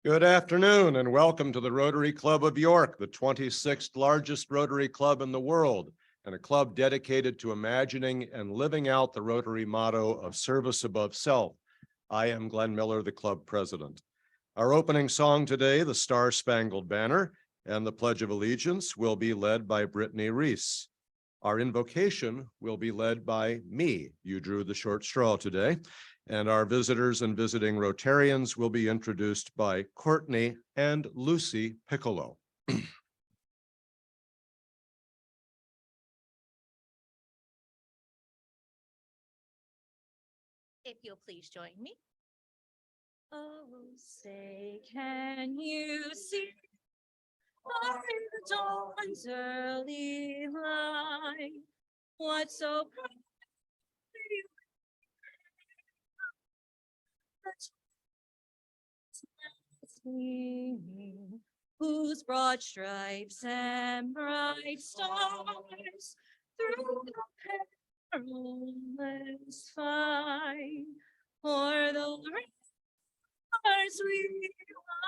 Good afternoon and welcome to the Rotary Club of York, the 26th largest Rotary Club in the world, and a club dedicated to imagining and living out the Rotary motto of service above self. I am Glenn Miller, the club president. Our opening song today, the Star-Spangled Banner, and the Pledge of Allegiance will be led by Brittany Reese. Our invocation will be led by me. You drew the short straw today. And our visitors and visiting Rotarians will be introduced by Courtney and Lucy Piccolo. If you'll please join me. Oh, say, can you see far in the dawn's early light what so proudly we whose broad stripes and bright stars through the perilous fight o'er the stars we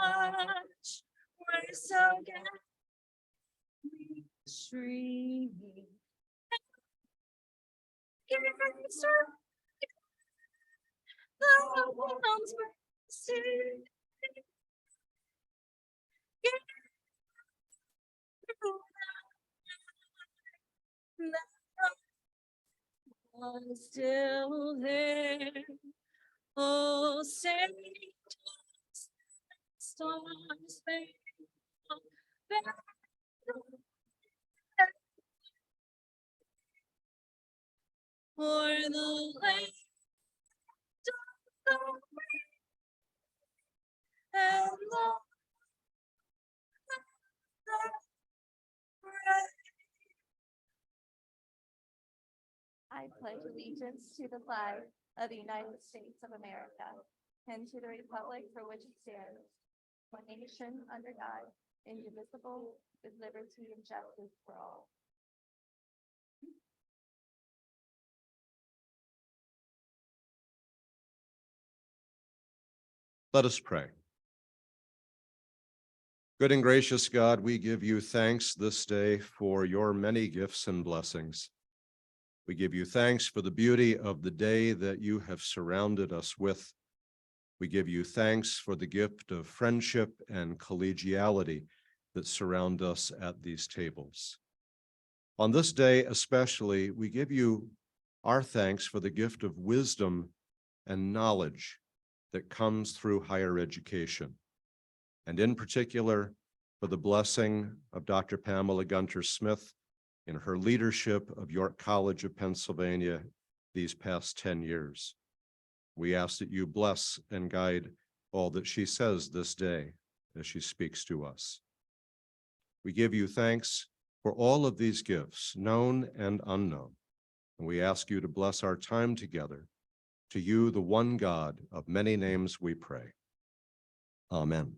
watch were so gallantly streaming. The world's mercy was still there. Oh, say, stars for the land of the free and the I pledge allegiance to the flag of the United States of America and to the republic for which it stands, one nation under God, indivisible, with liberty and justice for all. Let us pray. Good and gracious God, we give you thanks this day for your many gifts and blessings. We give you thanks for the beauty of the day that you have surrounded us with. We give you thanks for the gift of friendship and collegiality that surround us at these tables. On this day especially, we give you our thanks for the gift of wisdom and knowledge that comes through higher education, and in particular for the blessing of Dr. Pamela Gunter-Smith in her leadership of York College of Pennsylvania these past 10 years. We ask that you bless and guide all that she says this day as she speaks to us. We give you thanks for all of these gifts, known and unknown, and we ask you to bless our time together. To you, the one God of many names, we pray. Amen.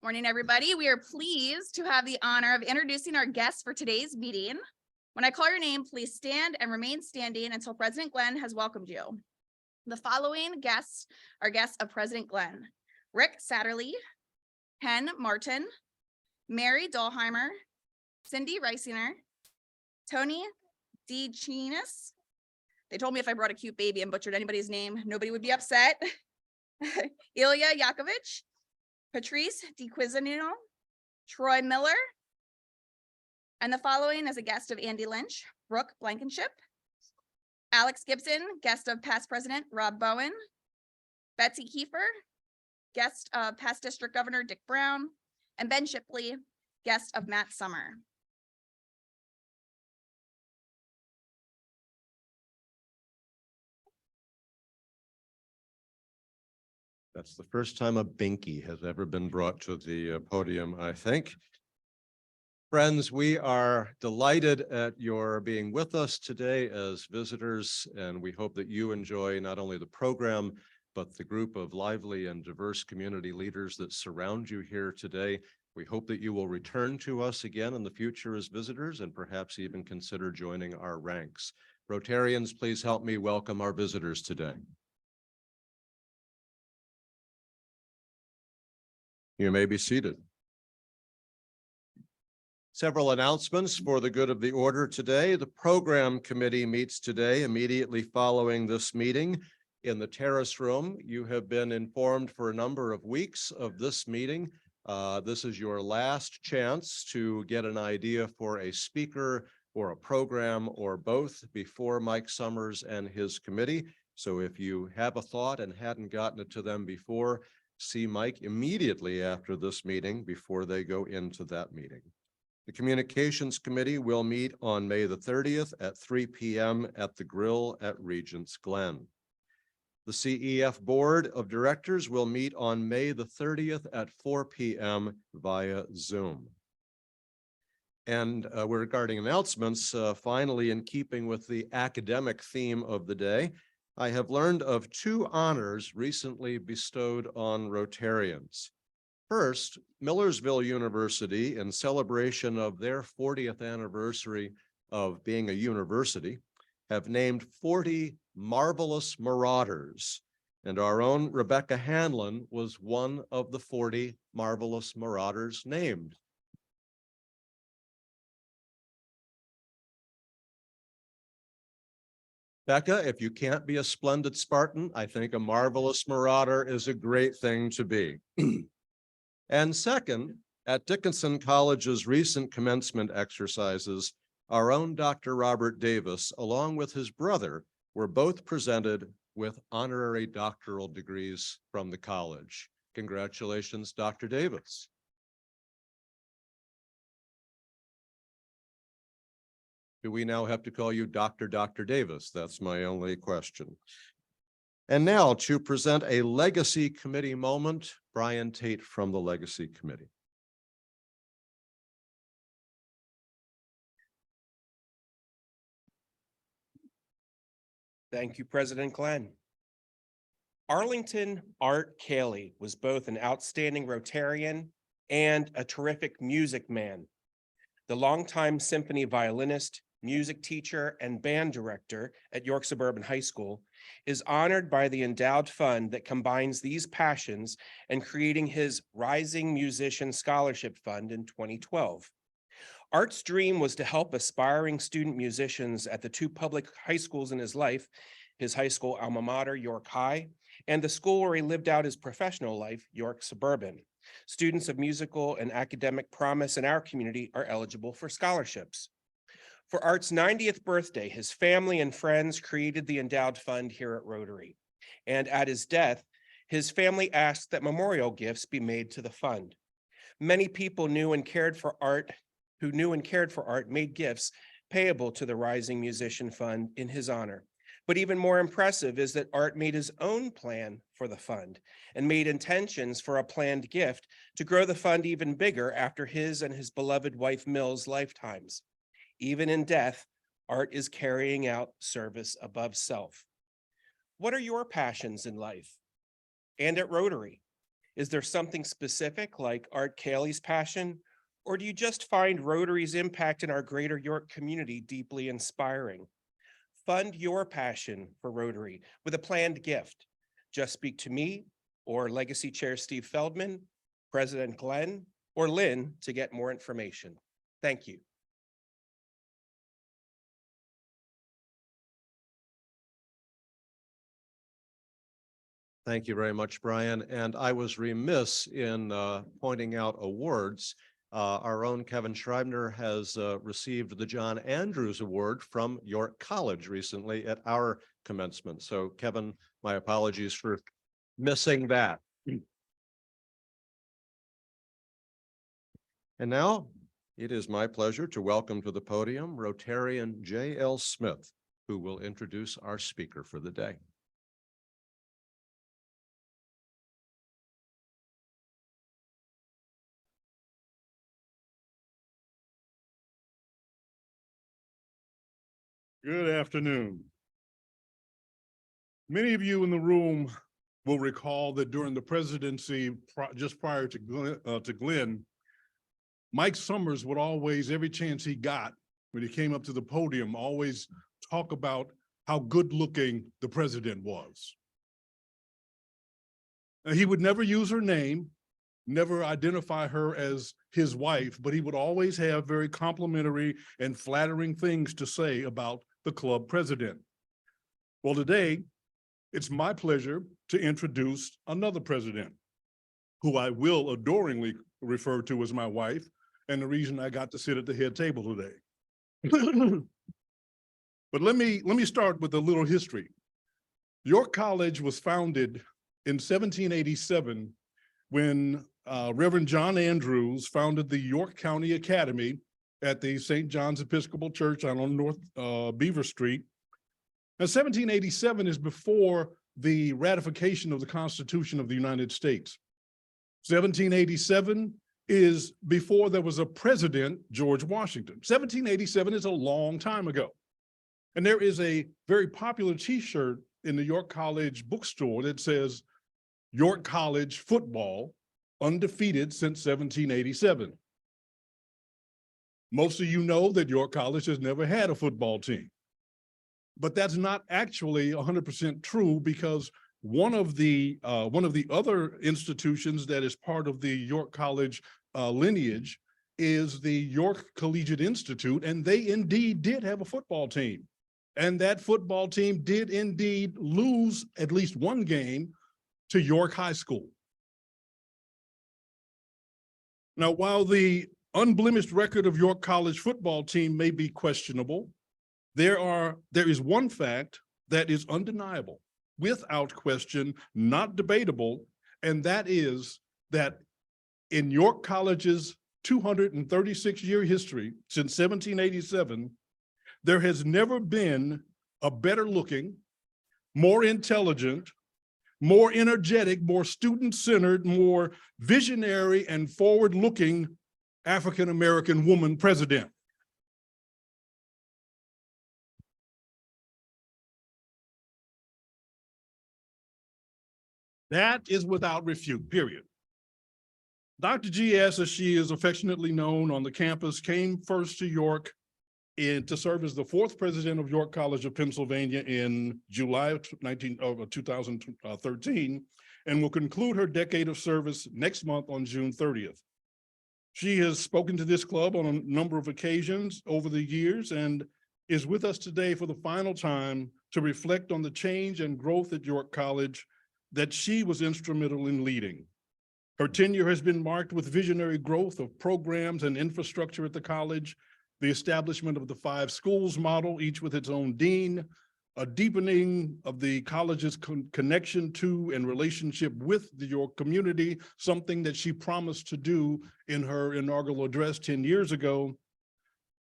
Morning, everybody. We are pleased to have the honor of introducing our guests for today's meeting. When I call your name, please stand and remain standing until President Glenn has welcomed you. The following guests are guests of President Glenn: Rick Satterlee, Ken Martin, Mary Dahlheimer, Cindy Reisinger, Tony DeChinis. They told me if I brought a cute baby and butchered anybody's name, nobody would be upset. Ilya Yakovich, Patrice DiQuizinino, Troy Miller, and the following is a guest of Andy Lynch: Brooke Blankenship, Alex Gibson, guest of past President Rob Bowen, Betsy Kiefer, guest of past District Governor Dick Brown, and Ben Shipley, guest of Matt Summer. That's the first time a binky has ever been brought to the podium, I think. Friends, we are delighted at your being with us today as visitors, and we hope that you enjoy not only the program, but the group of lively and diverse community leaders that surround you here today. We hope that you will return to us again in the future as visitors and perhaps even consider joining our ranks. Rotarians, please help me welcome our visitors today. You may be seated. Several announcements for the good of the order today. The program committee meets today immediately following this meeting in the terrace room. You have been informed for a number of weeks of this meeting. This is your last chance to get an idea for a speaker or a program or both before Mike Summers and his committee. So if you have a thought and hadn't gotten it to them before, see Mike immediately after this meeting before they go into that meeting. The Communications Committee will meet on May the 30th at 3 p.m. at the Grill at Regents Glen. The CEF Board of Directors will meet on May the 30th at 4 p.m. via Zoom. And regarding announcements, finally, in keeping with the academic theme of the day, I have learned of 2 honors recently bestowed on Rotarians. First, Millersville University, in celebration of their 40th anniversary of being a university, have named 40 marvelous marauders, and our own Rebecca Hanlon was one of the 40 marvelous marauders named. Becca, if you can't be a splendid Spartan, I think a marvelous marauder is a great thing to be. And second, at Dickinson College's recent commencement exercises, our own Dr. Robert Davis, along with his brother, were both presented with honorary doctoral degrees from the college. Congratulations, Dr. Davis. Do we now have to call you Dr. Davis? That's my only question. And now to present a Legacy Committee moment, Brian Tate from the Legacy Committee. Thank you, President Glenn. Arlington Art Cayley was both an outstanding Rotarian and a terrific music man. The longtime symphony violinist, music teacher, and band director at York Suburban High School is honored by the endowed fund that combines these passions and creating his Rising Musician Scholarship Fund in 2012. Art's dream was to help aspiring student musicians at the 2 public high schools in his life, his high school alma mater, York High, and the school where he lived out his professional life, York Suburban. Students of musical and academic promise in our community are eligible for scholarships. For Art's 90th birthday, his family and friends created the endowed fund here at Rotary. And at his death, his family asked that memorial gifts be made to the fund. Many people who knew and cared for Art made gifts payable to the Rising Musician Fund in his honor. But even more impressive is that Art made his own plan for the fund and made intentions for a planned gift to grow the fund even bigger after his and his beloved wife Mill's lifetimes. Even in death, Art is carrying out service above self. What are your passions in life and at Rotary? Is there something specific like Art Cayley's passion, or do you just find Rotary's impact in our greater York community deeply inspiring? Fund your passion for Rotary with a planned gift. Just speak to me or Legacy Chair Steve Feldman, President Glenn, or Lynn to get more information. Thank you. Thank you very much, Brian. And I was remiss in pointing out awards. Our own Kevin Schreibner has received the John Andrews Award from York College recently at our commencement. So Kevin, my apologies for missing that. And now it is my pleasure to welcome to the podium Rotarian J.L. Smith, who will introduce our speaker for the day. Good afternoon. Many of you in the room will recall that during the presidency just prior to Glenn, Mike Summers would always, every chance he got, when he came up to the podium, always talk about how good looking the president was. And he would never use her name, never identify her as his wife, but he would always have very complimentary and flattering things to say about the club president. Well, today, it's my pleasure to introduce another president who I will adoringly refer to as my wife, and the reason I got to sit at the head table today. But let me start with a little history. York College was founded in 1787 when Reverend John Andrews founded the York County Academy at the St. John's Episcopal Church on North Beaver Street. Now, 1787 is before the ratification of the Constitution of the United States. 1787 is before there was a president, George Washington. 1787 is a long time ago. And there is a very popular t-shirt in the York College bookstore that says, York College football undefeated since 1787. Most of you know that York College has never had a football team. But that's not actually 100% true, because one of the other institutions that is part of the York College lineage is the York Collegiate Institute, and they indeed did have a football team. And that football team did indeed lose at least one game to York High School. Now, while the unblemished record of York College football team may be questionable, there is one fact that is undeniable, without question, not debatable, and that is that in York College's 236-year history since 1787, there has never been a better looking, more intelligent, more energetic, more student-centered, more visionary and forward-looking African-American woman president. That is without refute, period. Dr. GS, as she is affectionately known on the campus, came first to York to serve as the fourth president of York College of Pennsylvania in July of 2013, and will conclude her decade of service next month on June 30th. She has spoken to this club on a number of occasions over the years and is with us today for the final time to reflect on the change and growth at York College that she was instrumental in leading. Her tenure has been marked with visionary growth of programs and infrastructure at the college, the establishment of the 5 schools model, each with its own dean, a deepening of the college's connection to and relationship with the York community, something that she promised to do in her inaugural address 10 years ago,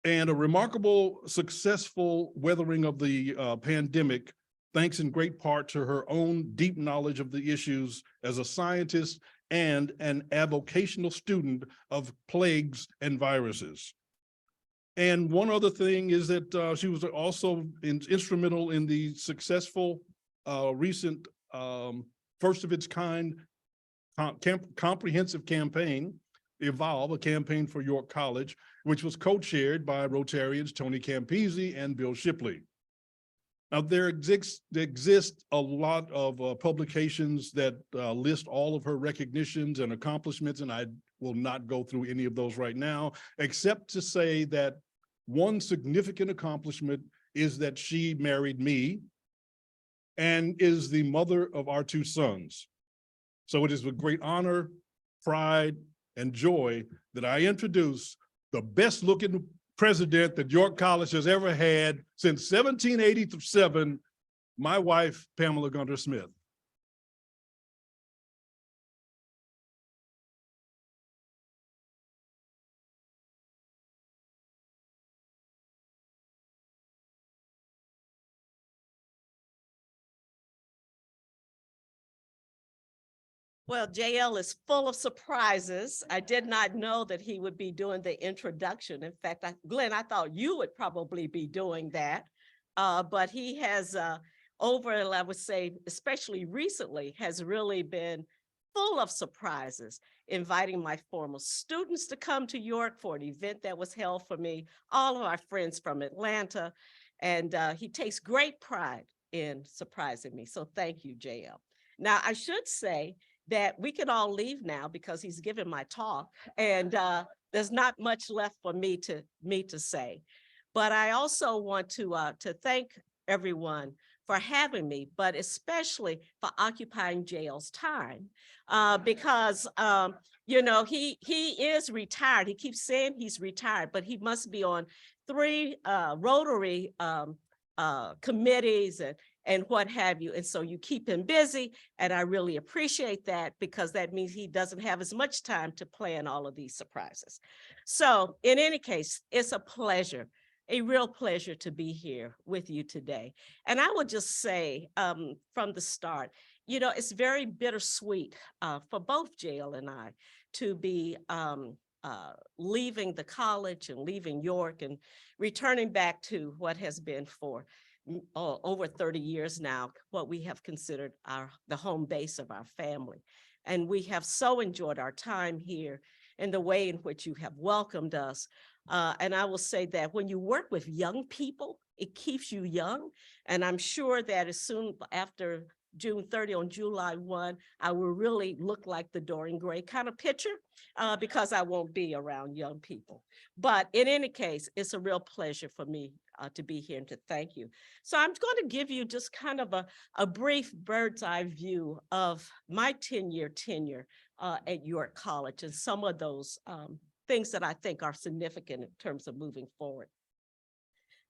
and a remarkable, successful weathering of the pandemic, thanks in great part to her own deep knowledge of the issues as a scientist and an avocational student of plagues and viruses. And one other thing is that she was also instrumental in the successful recent first of its kind comprehensive campaign, Evolve, a campaign for York College, which was co-chaired by Rotarians Tony Campisi and Bill Shipley. Now, there exist a lot of publications that list all of her recognitions and accomplishments, and I will not go through any of those right now, except to say that one significant accomplishment is that she married me and is the mother of our 2 sons. So it is with great honor, pride, and joy that I introduce the best looking president that York College has ever had since 1787, my wife, Pamela Gunter-Smith. Well, JL is full of surprises. I did not know that he would be doing the introduction. In fact, Glenn, I thought you would probably be doing that. But he has, I would say, especially recently, has really been full of surprises, inviting my former students to come to York for an event that was held for me, all of our friends from Atlanta, and he takes great pride in surprising me. So thank you, JL. Now, I should say that we can all leave now because he's given my talk, and there's not much left for me to say. But I also want to thank everyone for having me, but especially for occupying JL's time, because you know, he is retired. He keeps saying he's retired, but he must be on 3 Rotary committees and what have you. And so you keep him busy, and I really appreciate that, because that means he doesn't have as much time to plan all of these surprises. So in any case, it's a pleasure, a real pleasure to be here with you today. And I would just say from the start, you know, it's very bittersweet for both JL and I to be leaving the college and leaving York and returning back to what has been for over 30 years now, what we have considered the home base of our family. And we have so enjoyed our time here and the way in which you have welcomed us. And I will say that when you work with young people, it keeps you young. And I'm sure that as soon after June 30 on July 1, I will really look like the Dorian Gray kind of picture because I won't be around young people. But in any case, it's a real pleasure for me to be here and to thank you. So I'm going to give you just kind of a brief bird's eye view of my 10-year tenure at York College and some of those things that I think are significant in terms of moving forward.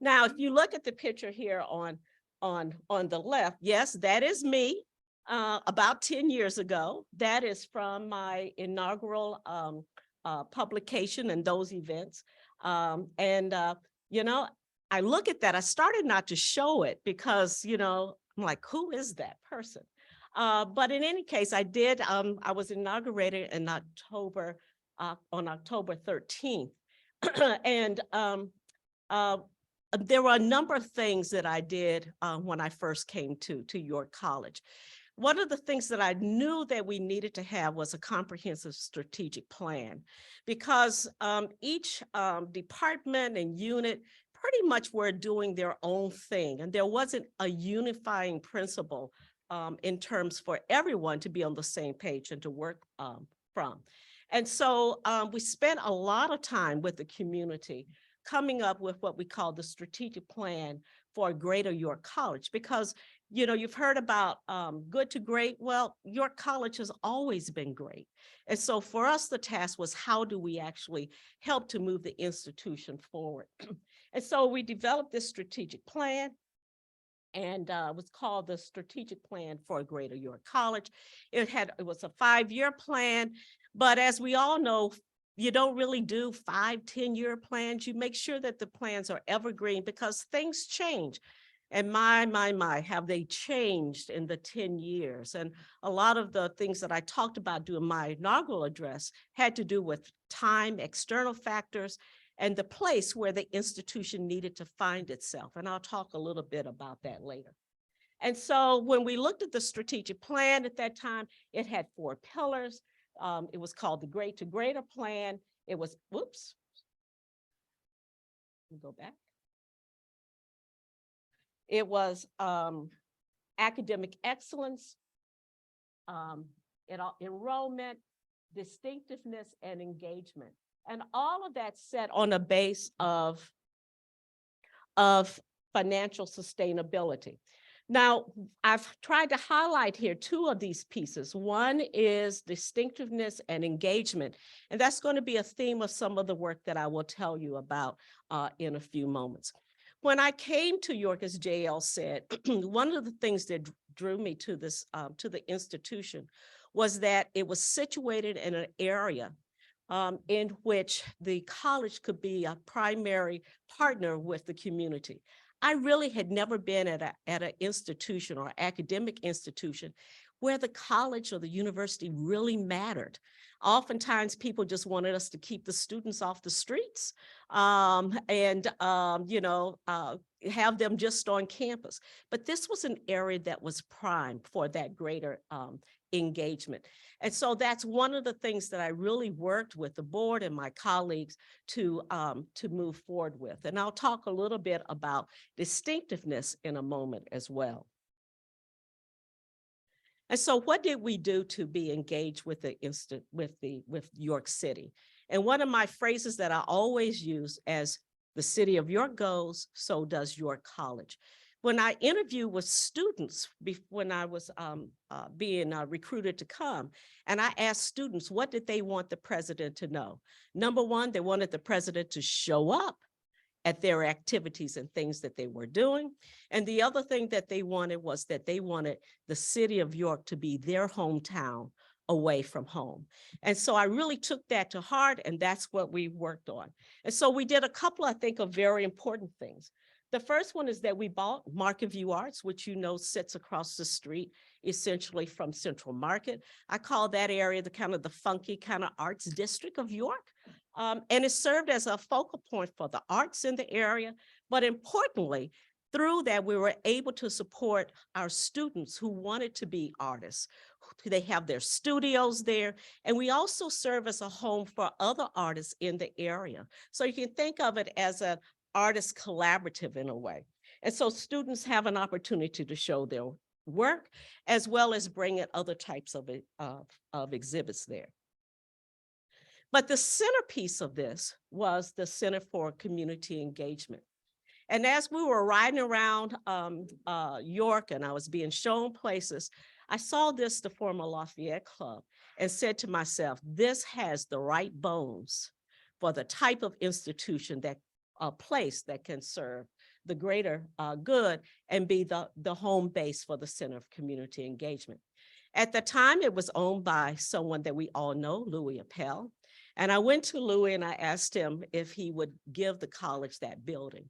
Now, if you look at the picture here on the left, yes, that is me about 10 years ago. That is from my inaugural publication and those events. You know, I look at that, I started not to show it because, you know, I'm like, who is that person? But in any case, I did, I was inaugurated in October, on October 13th. And there were a number of things that I did when I first came to York College. One of the things that I knew that we needed to have was a comprehensive strategic plan, because each department and unit pretty much were doing their own thing, and there wasn't a unifying principle in terms for everyone to be on the same page and to work from. And so we spent a lot of time with the community coming up with what we call the strategic plan for Greater York College, because, you know, you've heard about good to great. Well, York College has always been great. And so for us, the task was, how do we actually help to move the institution forward? And so we developed this strategic plan, and it was called the Strategic Plan for Greater York College. It was a 5-year plan, but as we all know, you don't really do 5, 10-year plans. You make sure that the plans are evergreen because things change. And my, have they changed in the 10 years? And a lot of the things that I talked about during my inaugural address had to do with time, external factors, and the place where the institution needed to find itself. And I'll talk a little bit about that later. And so when we looked at the strategic plan at that time, it had 4 pillars. It was called the Great to Greater Plan. It was, whoops, go back. It was academic excellence, enrollment, distinctiveness, and engagement. And all of that set on a base of financial sustainability. Now, I've tried to highlight here 2 of these pieces. One is distinctiveness and engagement, and that's going to be a theme of some of the work that I will tell you about in a few moments. When I came to York, as JL said, one of the things that drew me to this, to the institution, was that it was situated in an area in which the college could be a primary partner with the community. I really had never been at an institution or academic institution where the college or the university really mattered. Oftentimes people just wanted us to keep the students off the streets and you know, have them just on campus. But this was an area that was prime for that greater engagement. And so that's one of the things that I really worked with the board and my colleagues to move forward with. And I'll talk a little bit about distinctiveness in a moment as well. And so what did we do to be engaged with with York City? And one of my phrases that I always use, as the city of York goes, so does York College. When I interview with students, when I was being recruited to come, and I asked students, what did they want the president to know? Number one, they wanted the president to show up at their activities and things that they were doing. And the other thing that they wanted was that they wanted the city of York to be their hometown away from home. And so I really took that to heart, and that's what we worked on. And so we did a couple, I think, of very important things. The first one is that we bought Market View Arts, which you know sits across the street, essentially from Central Market. I call that area the kind of the funky kind of arts district of York. And it served as a focal point for the arts in the area. But importantly, through that, we were able to support our students who wanted to be artists. They have their studios there. And we also serve as a home for other artists in the area. So you can think of it as an artist collaborative in a way. And so students have an opportunity to show their work, as well as bring in other types of exhibits there. But the centerpiece of this was the Center for Community Engagement. And as we were riding around York and I was being shown places, I saw this, the former Lafayette Club, and said to myself, this has the right bones for the type of institution, that a place that can serve the greater good and be the home base for the Center of Community Engagement. At the time, it was owned by someone that we all know, Louis Appel. And I went to Louis and I asked him if he would give the college that building.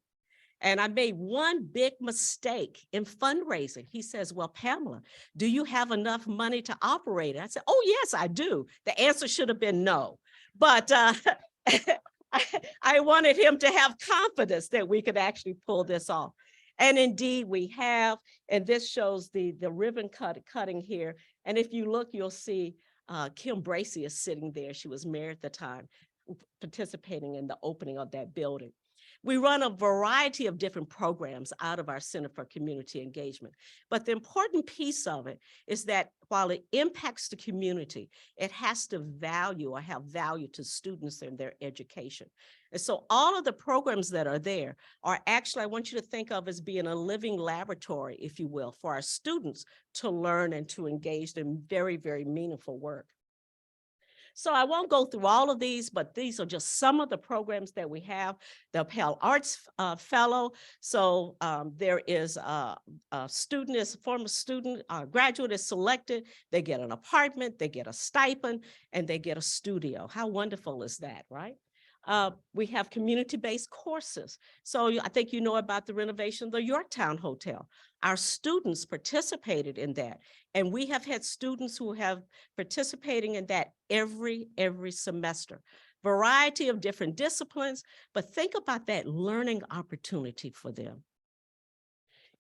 And I made one big mistake in fundraising. He says, well, Pamela, do you have enough money to operate it? I said, oh, yes, I do. The answer should have been no. But I wanted him to have confidence that we could actually pull this off. And indeed we have, and this shows the ribbon cutting here. And if you look, you'll see Kim Bracey is sitting there. She was mayor at the time, participating in the opening of that building. We run a variety of different programs out of our Center for Community Engagement. But the important piece of it is that while it impacts the community, it has to value or have value to students and their education. And so all of the programs that are there are actually, I want you to think of as being a living laboratory, if you will, for our students to learn and to engage in very, very meaningful work. So I won't go through all of these, but these are just some of the programs that we have. The Appel Arts Fellow. So there is a former student, graduate is selected. They get an apartment, they get a stipend, and they get a studio. How wonderful is that, right? We have community-based courses. So I think you know about the renovation of the Yorktown Hotel. Our students participated in that. And we have had students who have participating in that every semester. Variety of different disciplines, but think about that learning opportunity for them.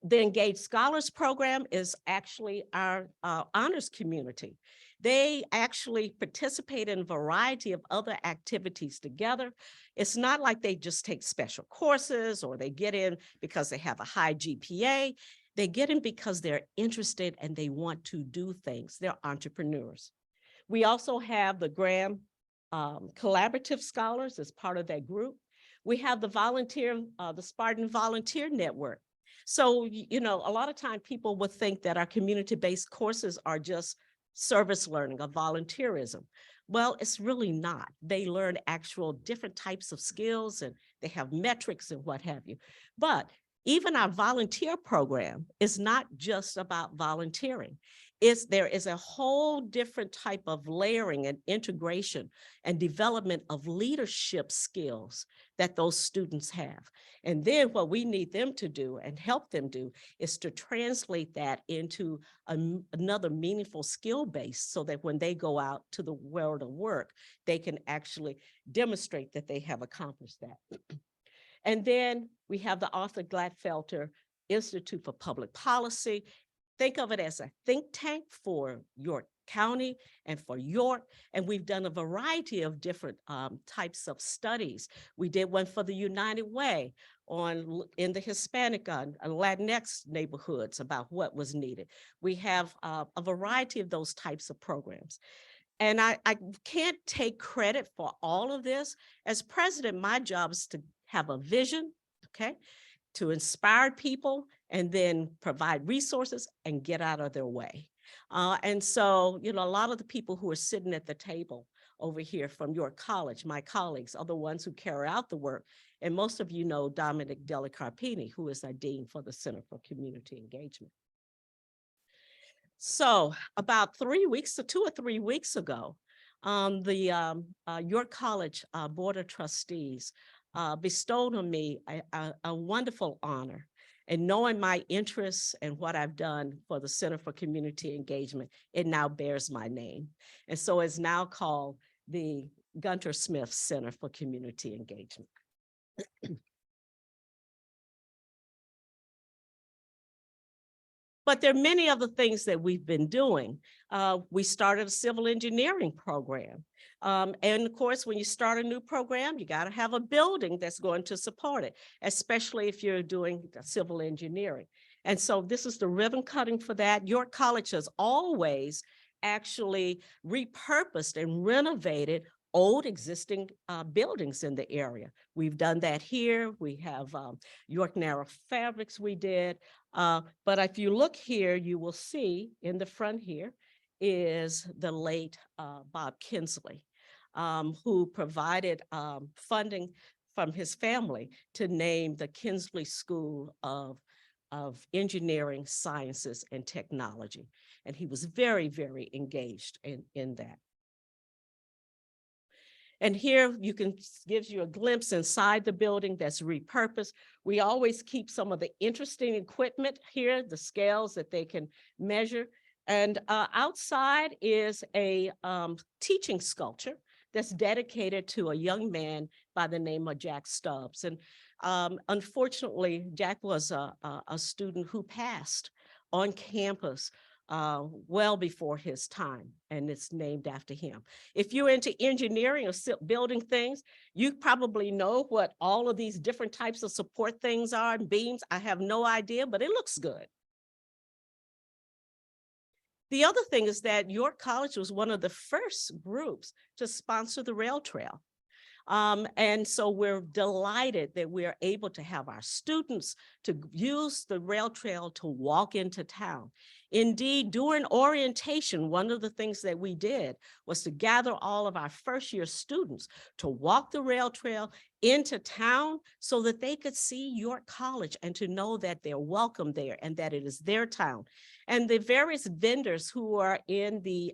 The Engaged Scholars Program is actually our honors community. They actually participate in a variety of other activities together. It's not like they just take special courses or they get in because they have a high GPA. They get in because they're interested and they want to do things. They're entrepreneurs. We also have the Graham Collaborative Scholars as part of that group. We have the Spartan Volunteer Network. So, you know, a lot of time people would think that our community-based courses are just service learning or volunteerism. Well, it's really not. They learn actual different types of skills and they have metrics and what have you. But even our volunteer program is not just about volunteering. There is a whole different type of layering and integration and development of leadership skills that those students have. And then what we need them to do and help them do is to translate that into another meaningful skill base so that when they go out to the world of work, they can actually demonstrate that they have accomplished that. And then we have the Arthur Gladfelter Institute for Public Policy. Think of it as a think tank for your County and for York. And we've done a variety of different types of studies. We did one for the United Way in the Hispanic and Latinx neighborhoods about what was needed. We have a variety of those types of programs. And I can't take credit for all of this. As president, my job is to have a vision, okay, to inspire people and then provide resources and get out of their way. And so, you know, a lot of the people who are sitting at the table over here from your college, my colleagues, are the ones who carry out the work. And most of you know Dominic Delicarpini, who is our dean for the Center for Community Engagement. So about 2 or 3 weeks ago, the York College Board of Trustees bestowed on me a wonderful honor. And knowing my interests and what I've done for the Center for Community Engagement, it now bears my name. And so it's now called the Gunter-Smith Center for Community Engagement. But there are many other things that we've been doing. We started a civil engineering program. And of course, when you start a new program, you got to have a building that's going to support it, especially if you're doing civil engineering. And so this is the ribbon cutting for that. York College has always actually repurposed and renovated old existing buildings in the area. We've done that here. We have York Narrow Fabrics we did. But if you look here, you will see in the front here is the late Bob Kinsley, who provided funding from his family to name the Kinsley School of Engineering, Sciences, and Technology. And he was very, very engaged in that. And here you can gives you a glimpse inside the building that's repurposed. We always keep some of the interesting equipment here, the scales that they can measure. And outside is a teaching sculpture that's dedicated to a young man by the name of Jack Stubbs. And unfortunately, Jack was a student who passed on campus well before his time, and it's named after him. If you're into engineering or building things, you probably know what all of these different types of support things are and beams. I have no idea, but it looks good. The other thing is that York College was one of the first groups to sponsor the rail trail. And so we're delighted that we're able to have our students to use the rail trail to walk into town. Indeed, during orientation, one of the things that we did was to gather all of our first year students to walk the rail trail into town so that they could see York College and to know that they're welcome there and that it is their town. And the various vendors who are in the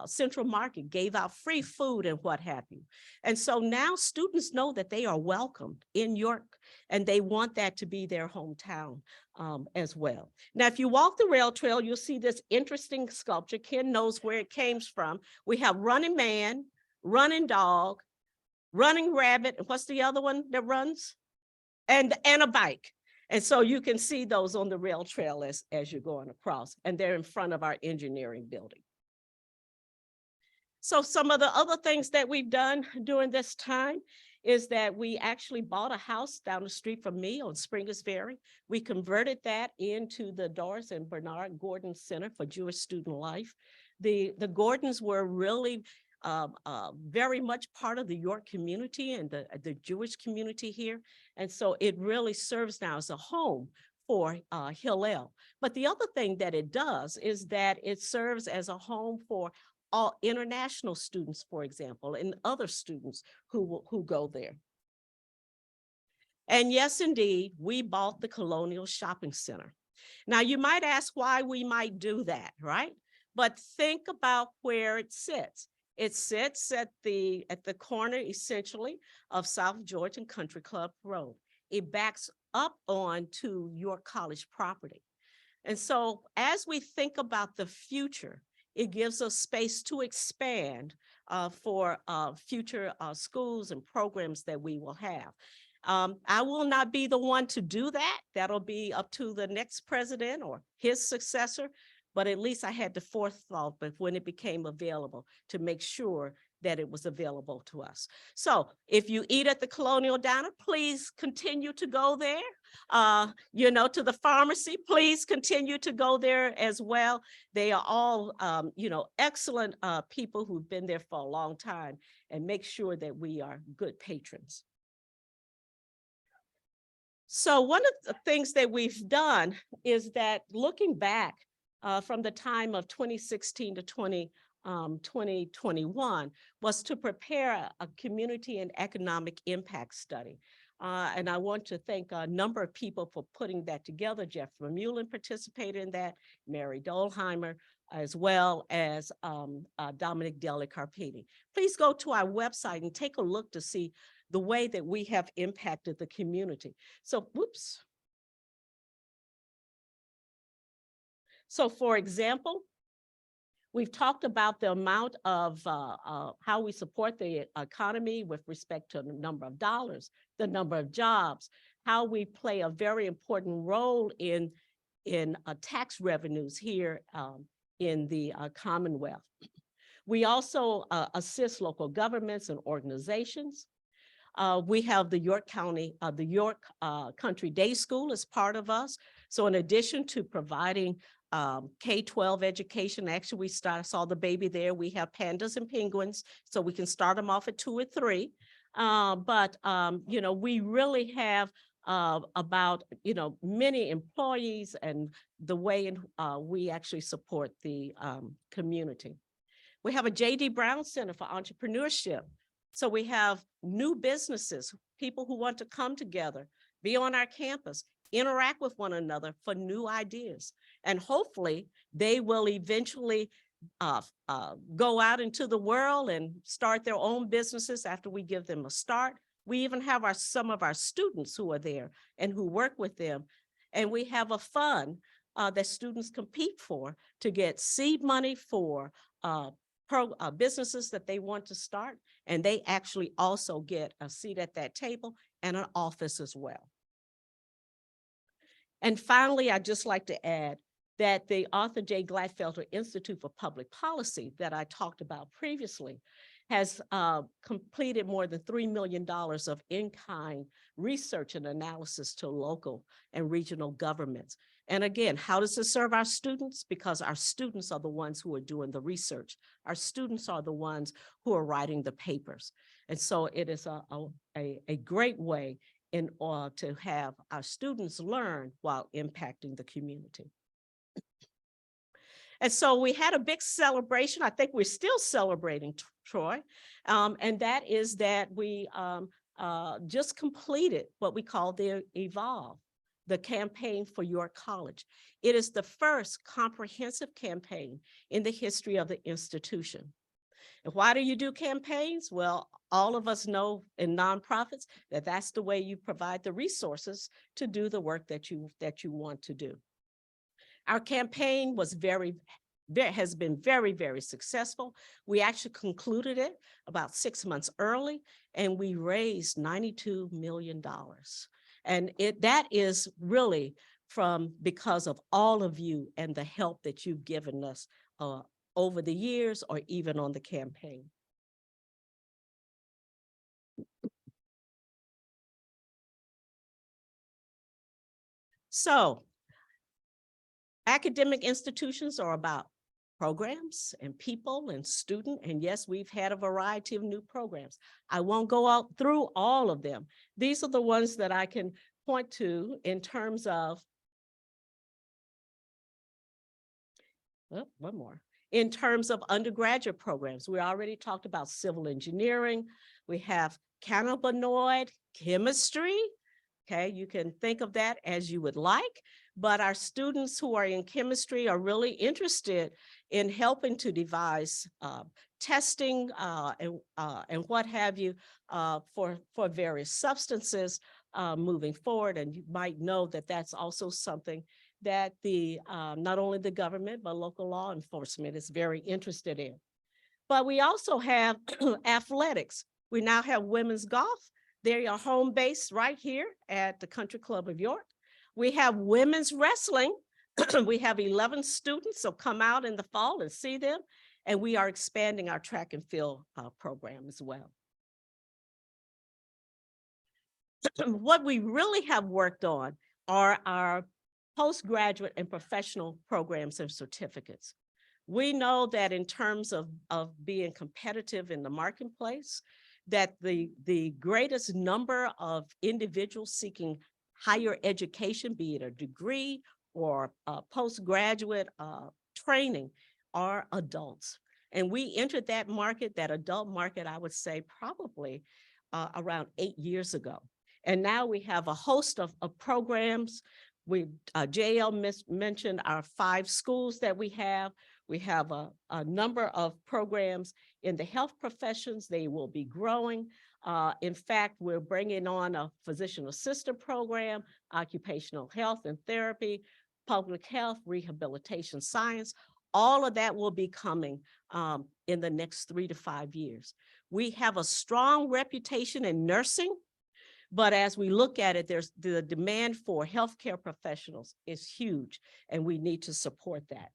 Central Market gave out free food and what have you. And so now students know that they are welcomed in York and they want that to be their hometown as well. Now, if you walk the rail trail, you'll see this interesting sculpture. Ken knows where it came from. We have running man, running dog, running rabbit, and what's the other one that runs? And a bike. And so you can see those on the rail trail as you're going across, and they're in front of our engineering building. So some of the other things that we've done during this time is that we actually bought a house down the street from me on Springers Ferry. We converted that into the Doris and Bernard Gordon Center for Jewish Student Life. The Gordons were really very much part of the York community and the Jewish community here. And so it really serves now as a home for Hillel. But the other thing that it does is that it serves as a home for all international students, for example, and other students who go there. And yes, indeed, we bought the Colonial Shopping Center. Now, you might ask why we might do that, right? But think about where it sits. It sits at the corner, essentially, of South George and Country Club Road. It backs up on to York College property. And so as we think about the future, it gives us space to expand for future schools and programs that we will have. I will not be the one to do that. That'll be up to the next president or his successor. but at least I had the forethought, but when it became available, to make sure that it was available to us. So if you eat at the Colonial Diner, please continue to go there. To the pharmacy, please continue to go there as well. They are all, excellent people who've been there for a long time, and make sure that we are good patrons. So one of the things that we've done is that, looking back from the time of 2016 to 2021, was to prepare a community and economic impact study. And I want to thank a number of people for putting that together. Jeff Vermeulen participated in that, Mary Dolheimer, as well as Dominic Deli Carpini. Please go to our website and take a look to see the way that we have impacted the community. So, whoops. So for example, we've talked about the amount of how we support the economy with respect to the number of dollars, the number of jobs, how we play a very important role in tax revenues here in the Commonwealth. We also assist local governments and organizations. We have the York Country Day School as part of us. So in addition to providing K-12 education, actually we saw the baby there. We have pandas and penguins, so we can start them off at 2 or 3. We really have about, many employees, and the way in we actually support the community. We have a J.D. Brown Center for Entrepreneurship. So we have new businesses, people who want to come together, be on our campus, interact with one another for new ideas. And hopefully they will eventually go out into the world and start their own businesses after we give them a start. We even have some of our students who are there and who work with them. And we have a fund that students compete for to get seed money for businesses that they want to start. And they actually also get a seat at that table and an office as well. And finally, I'd just like to add that the Arthur J. Gladfelter Institute for Public Policy that I talked about previously has completed more than $3 million of in-kind research and analysis to local and regional governments. And again, how does this serve our students? Because our students are the ones who are doing the research. Our students are the ones who are writing the papers. And so it is a great way in order to have our students learn while impacting the community. And so we had a big celebration. I think we're still celebrating, Troy. And that is that we just completed what we call the Evolve, the campaign for York College. It is the first comprehensive campaign in the history of the institution. And why do you do campaigns? Well, all of us know in nonprofits that that's the way you provide the resources to do the work that you want to do. Our campaign was has been very, very successful. We actually concluded it about 6 months early, and we raised $92 million. And that is really because of all of you and the help that you've given us over the years or even on the campaign. So academic institutions are about programs and people and student. And yes, we've had a variety of new programs. I won't go through all of them. These are the ones that I can point to in terms of, one more. In terms of undergraduate programs, we already talked about civil engineering. We have cannabinoid chemistry. Okay, you can think of that as you would like, but our students who are in chemistry are really interested in helping to devise testing and what have you for various substances moving forward. And you might know that that's also something that not only the government, but local law enforcement is very interested in. But we also have athletics. We now have women's golf. They are home based right here at the Country Club of York. We have women's wrestling We have 11 students, so come out in the fall and see them. And we are expanding our track and field program as well. What we really have worked on are our postgraduate and professional programs and certificates. We know that in terms of being competitive in the marketplace, that the greatest number of individuals seeking higher education, be it a degree or postgraduate training, are adults. And we entered that market, that adult market, I would say probably around 8 years ago. And now we have a host of programs. JL mentioned our 5 schools that we have. We have a number of programs in the health professions. They will be growing. In fact, we're bringing on a physician assistant program, occupational health and therapy, public health, rehabilitation science. All of that will be coming in the next 3 to 5 years. We have a strong reputation in nursing, but as we look at it, there's the demand for healthcare professionals is huge, and we need to support that.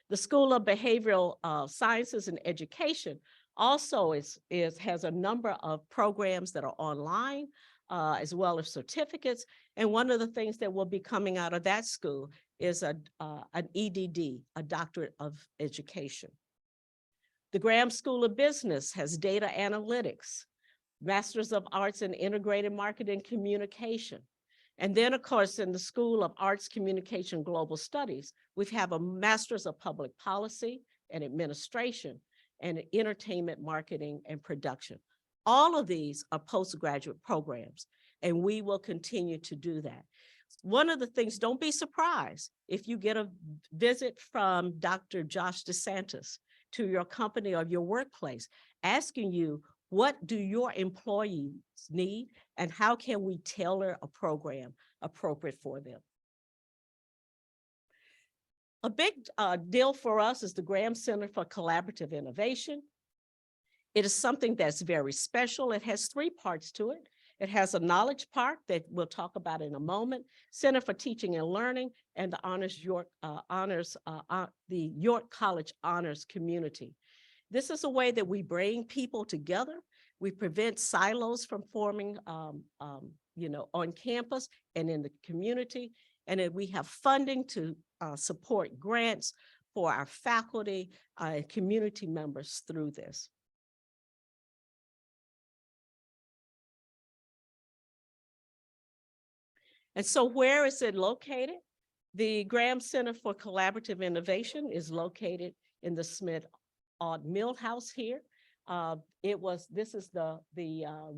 The School of Behavioral Sciences and Education also has a number of programs that are online, as well as certificates. And one of the things that will be coming out of that school is an EDD, a Doctorate of Education. The Graham School of Business has data analytics, Masters of Arts in Integrated Marketing Communication. And then, of course, in the School of Arts, Communication, Global Studies, we have a Master's of Public Policy and Administration and Entertainment, Marketing, and Production. All of these are postgraduate programs, and we will continue to do that. One of the things, don't be surprised if you get a visit from Dr. Josh DeSantis to your company or your workplace, asking you, what do your employees need and how can we tailor a program appropriate for them? A big deal for us is the Graham Center for Collaborative Innovation. It is something that's very special. It has 3 parts to it. It has a knowledge part that we'll talk about in a moment, Center for Teaching and Learning, and the York College Honors Community. This is a way that we bring people together. We prevent silos from forming, on campus and in the community. And then we have funding to support grants for our faculty and community members through this. And so where is it located? The Graham Center for Collaborative Innovation is located in the Smith-Aud Millhouse here. This is the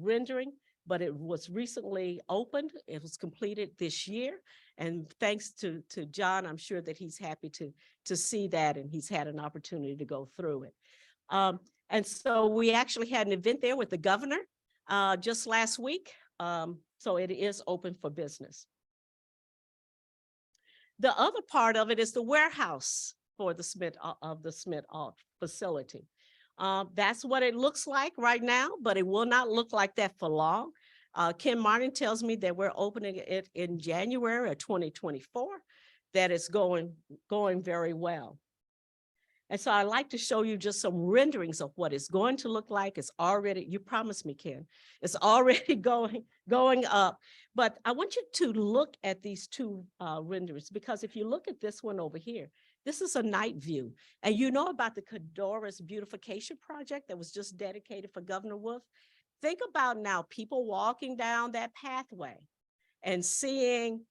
rendering, but it was recently opened. It was completed this year. And thanks to John, I'm sure that he's happy to see that, and he's had an opportunity to go through it. And so we actually had an event there with the governor just last week. So it is open for business. The other part of it is the warehouse for the Smith-Aud facility. That's what it looks like right now, but it will not look like that for long. Ken Martin tells me that we're opening it in January of 2024, that it's going very well. And so I'd like to show you just some renderings of what it's going to look like. It's already, you promised me, Ken, it's already going up. But I want you to look at these 2 renderings, because if you look at this one over here, this is a night view. And you know about the Cadoras Beautification Project that was just dedicated for Governor Wolf? Think about now people walking down that pathway and seeing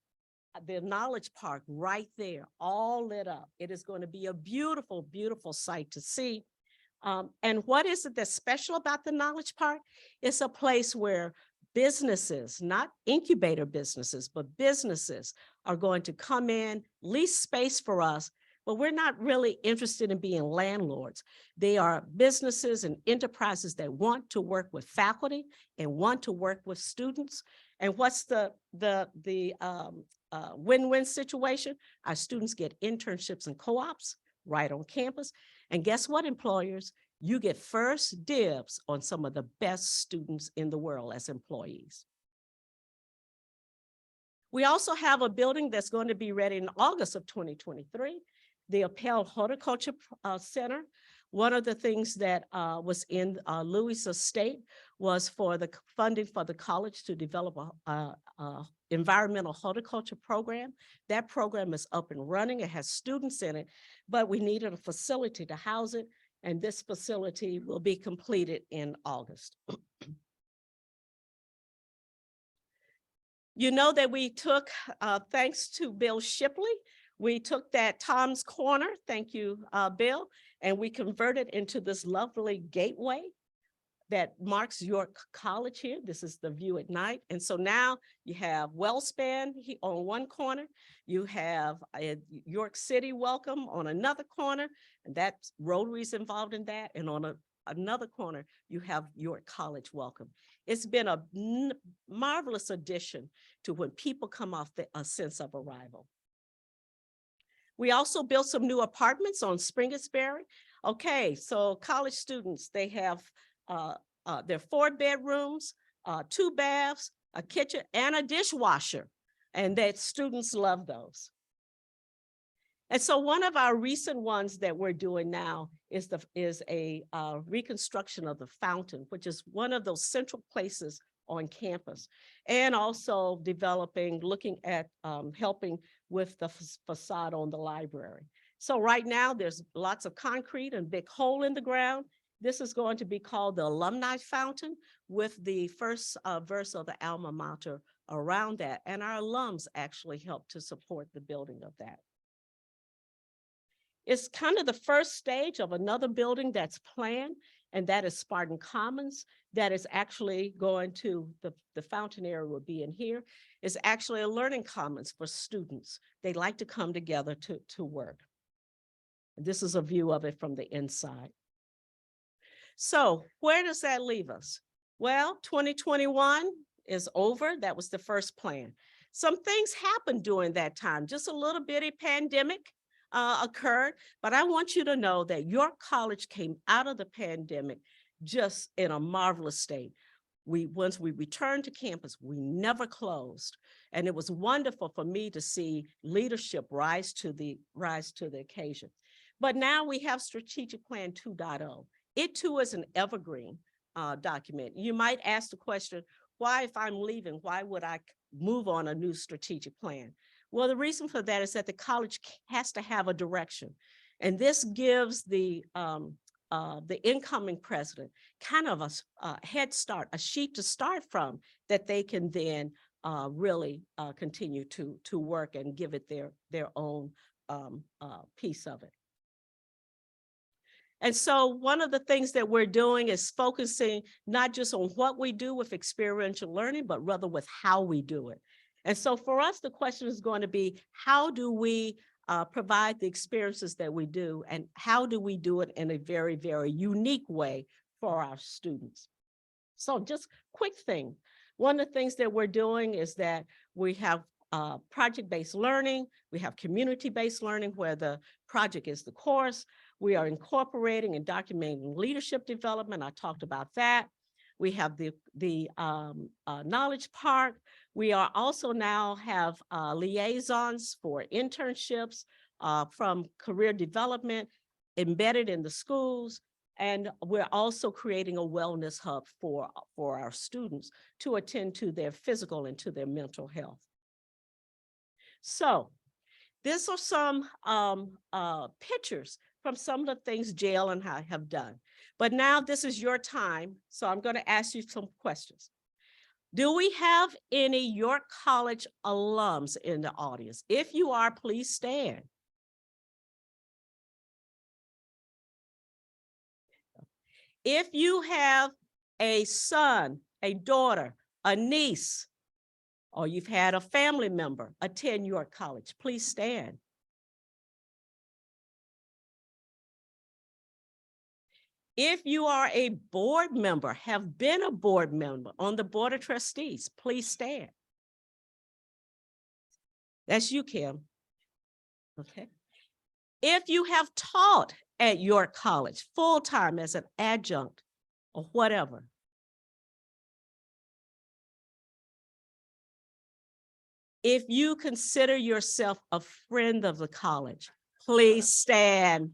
the Knowledge Park right there, all lit up. It is going to be a beautiful, beautiful sight to see. And what is it that's special about the Knowledge Park? It's a place where businesses, not incubator businesses, but businesses are going to come in, lease space for us, but we're not really interested in being landlords. They are businesses and enterprises that want to work with faculty and want to work with students. And what's the win-win situation? Our students get internships and co-ops right on campus. And guess what, employers? You get first dibs on some of the best students in the world as employees. We also have a building that's going to be ready in August of 2023, the Appel Horticulture Center. One of the things that was in Louis' estate was for the funding for the college to develop a environmental horticulture program. That program is up and running. It has students in it, but we needed a facility to house it, and this facility will be completed in August. You know that we took, thanks to Bill Shipley, we took that Tom's Corner, thank you, Bill, and we converted into this lovely gateway that marks York College here. This is the view at night. And so now you have Wellspan on one corner, you have York City Welcome on another corner, and that's Rotary's involved in that. And on another corner, you have York College Welcome. It's been a marvelous addition to when people come off a sense of arrival. We also built some new apartments on Springersbury. Okay, so college students, they have their 4 bedrooms, 2 baths, a kitchen, and a dishwasher, and that students love those. And so one of our recent ones that we're doing now is a reconstruction of the fountain, which is one of those central places on campus, and also looking at helping with the facade on the library. So right now there's lots of concrete and big hole in the ground. This is going to be called the Alumni Fountain, with the first verse of the alma mater around that. And our alums actually helped to support the building of that. It's kind of the first stage of another building that's planned, and that is Spartan Commons. That is actually going to, the fountain area will be in here. It's actually a learning commons for students. They like to come together to work. This is a view of it from the inside. So where does that leave us? Well, 2021 is over. That was the first plan. Some things happened during that time. Just a little bitty pandemic occurred, but I want you to know that York College came out of the pandemic just in a marvelous state. Once we returned to campus, we never closed. And it was wonderful for me to see leadership rise to the occasion. But now we have Strategic Plan 2.0. It too is an evergreen document. You might ask the question, why, if I'm leaving, why would I move on a new strategic plan? Well, the reason for that is that the college has to have a direction. And this gives the incoming president kind of a head start, a sheet to start from, that they can then really continue to work and give it their own piece of it. And so one of the things that we're doing is focusing not just on what we do with experiential learning, but rather with how we do it. And so for us, the question is going to be, how do we provide the experiences that we do, and how do we do it in a very, very unique way for our students? So just quick thing. One of the things that we're doing is that we have project-based learning. We have community-based learning where the project is the course. We are incorporating and documenting leadership development. I talked about that. We have the Knowledge Park. We are also now have liaisons for internships from career development embedded in the schools. And we're also creating a wellness hub for our students to attend to their physical and to their mental health. So these are some pictures from some of the things JL and I have done. But now this is your time, so I'm going to ask you some questions. Do we have any York College alums in the audience? If you are, please stand. If you have a son, a daughter, a niece, or you've had a family member attend York College, please stand. If you are a board member, have been a board member on the Board of Trustees, please stand. That's you, Kim. Okay. If you have taught at York College full-time as an adjunct or whatever. If you consider yourself a friend of the college, please stand.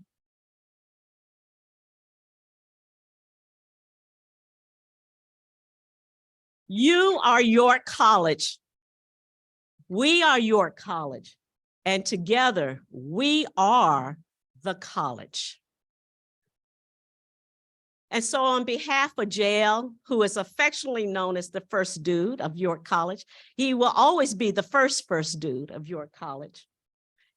You are York College. We are York College. And together we are the college. And so on behalf of JL, who is affectionately known as the first dude of York College, he will always be the first dude of York College,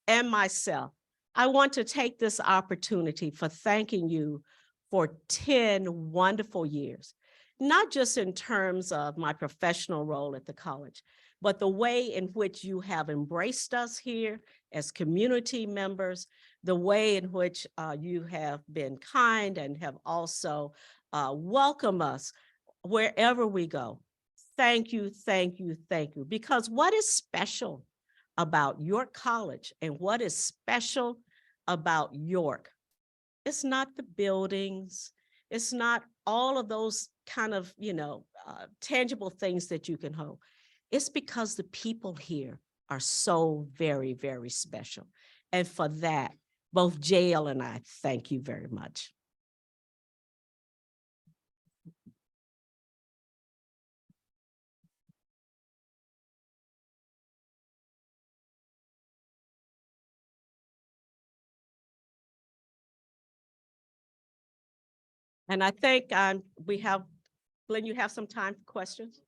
and myself, I want to take this opportunity for thanking you for 10 wonderful years, not just in terms of my professional role at the college, but the way in which you have embraced us here as community members, the way in which you have been kind and have also welcomed us wherever we go. Thank you, thank you, thank you. Because what is special about York College and what is special about York, it's not the buildings, it's not all of those kind of, tangible things that you can hold. It's because the people here are so very, very special. And for that, both JL and I thank you very much. And I think we have, Glenn, you have some time for questions?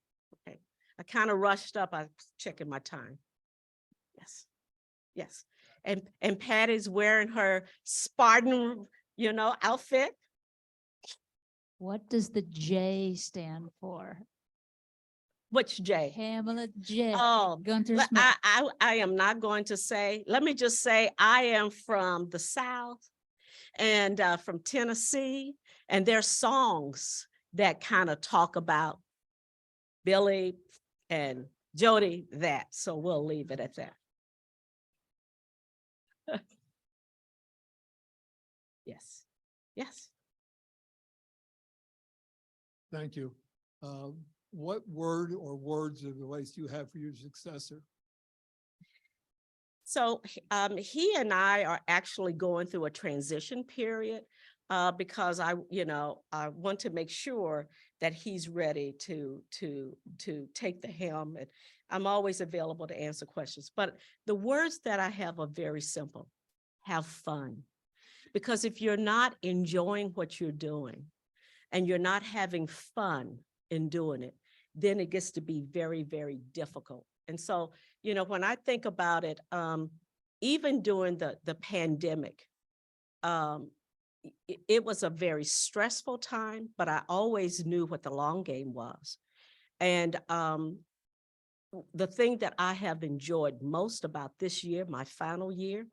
Okay, I kind of rushed up, I was checking my time. Yes, yes. And Patty's wearing her Spartan, outfit. What does the J stand for? Which J? Pamela J. Oh, Gunter-Smith. I am not going to say, let me just say, I am from the South and from Tennessee, and there's songs that kind of talk about Billy and Jody that, so we'll leave it at that. Yes, yes. Thank you. What word or words of advice do you have for your successor? So he and I are actually going through a transition period because I want to make sure that he's ready to take the helm. And I'm always available to answer questions. But the words that I have are very simple. Have fun. Because if you're not enjoying what you're doing and you're not having fun in doing it, then it gets to be very, very difficult. And so, when I think about it, even during the pandemic, it was a very stressful time, but I always knew what the long game was. And the thing that I have enjoyed most about this year, my final year,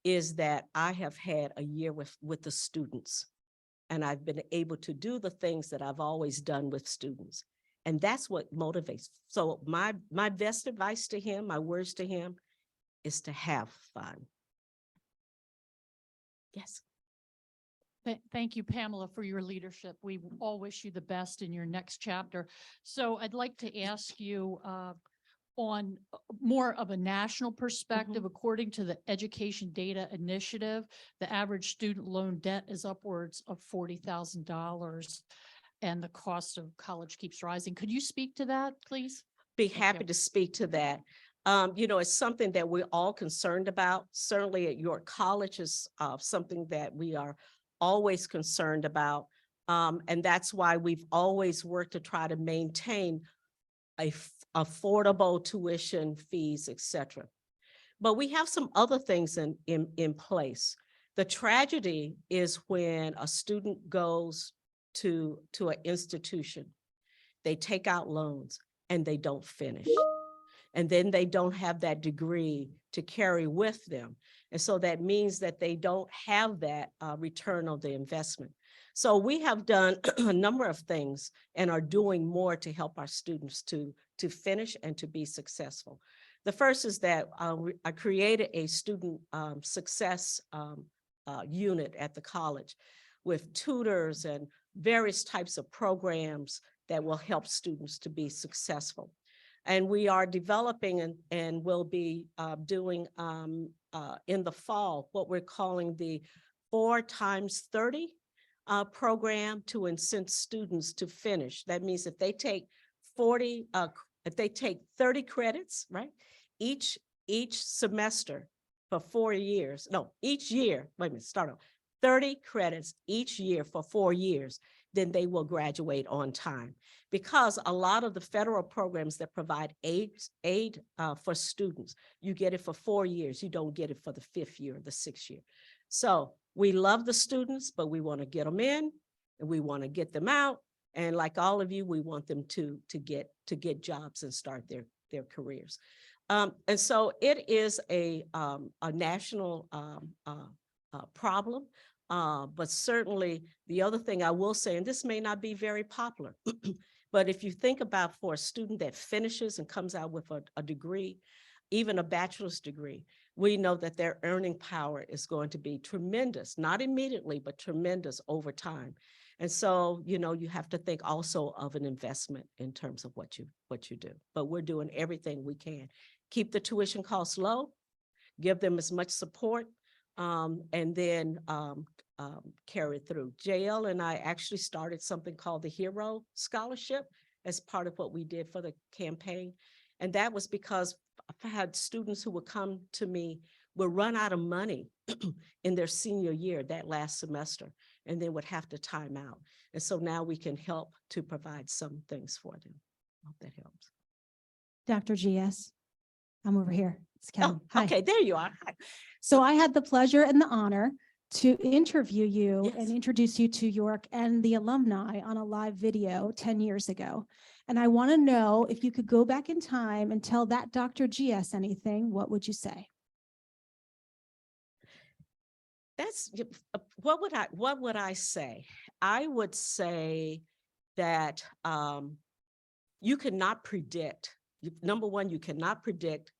is that I have had a year with the students. And I've been able to do the things that I've always done with students. And that's what motivates. So my best advice to him, my words to him, is to have fun. Yes. Thank you, Pamela, for your leadership. We all wish you the best in your next chapter. So I'd like to ask you on more of a national perspective, according to the Education Data Initiative, the average student loan debt is upwards of $40,000 and the cost of college keeps rising. Could you speak to that, please? Be happy to speak to that. It's something that we're all concerned about. Certainly at York College is something that we are always concerned about. And that's why we've always worked to try to maintain affordable tuition fees, et cetera. But we have some other things in place. The tragedy is when a student goes to an institution, they take out loans and they don't finish. And then they don't have that degree to carry with them. And so that means that they don't have that return on the investment. So we have done a number of things and are doing more to help our students to finish and to be successful. The first is that I created a student success unit at the college with tutors and various types of programs that will help students to be successful. And we are developing and will be doing in the fall, what we're calling the 4x30 program to incent students to finish. That means if they take 30 credits, right? Each semester for 4 years, no, each year, wait a minute, start off, 30 credits each year for 4 years, then they will graduate on time. Because a lot of the federal programs that provide aid for students, you get it for 4 years, you don't get it for the 5th year or the 6th year. So we love the students, but we want to get them in and we want to get them out. And like all of you, we want them to get jobs and start their careers. And so it is a national problem. But certainly the other thing I will say, and this may not be very popular, but if you think about for a student that finishes and comes out with a degree, even a bachelor's degree, we know that their earning power is going to be tremendous, not immediately, but tremendous over time. And so, you know, you have to think also of an investment in terms of what you do. But we're doing everything we can. Keep the tuition costs low, give them as much support, and then carry it through. JL and I actually started something called the Hero Scholarship as part of what we did for the campaign. And that was because I've had students who would come to me, would run out of money in their senior year, that last semester, and then would have to time out. And so now we can help to provide some things for them. I hope that helps. Dr. GS, I'm over here. It's Kevin. Oh, Hi. okay, there you are. Hi. So I had the pleasure and the honor to interview you Yes. and introduce you to York and the alumni on a live video 10 years ago. And I want to know if you could go back in time and tell that Dr. GS anything, what would you say? That's what would I say? I would say that you cannot predict. Number one, you cannot predict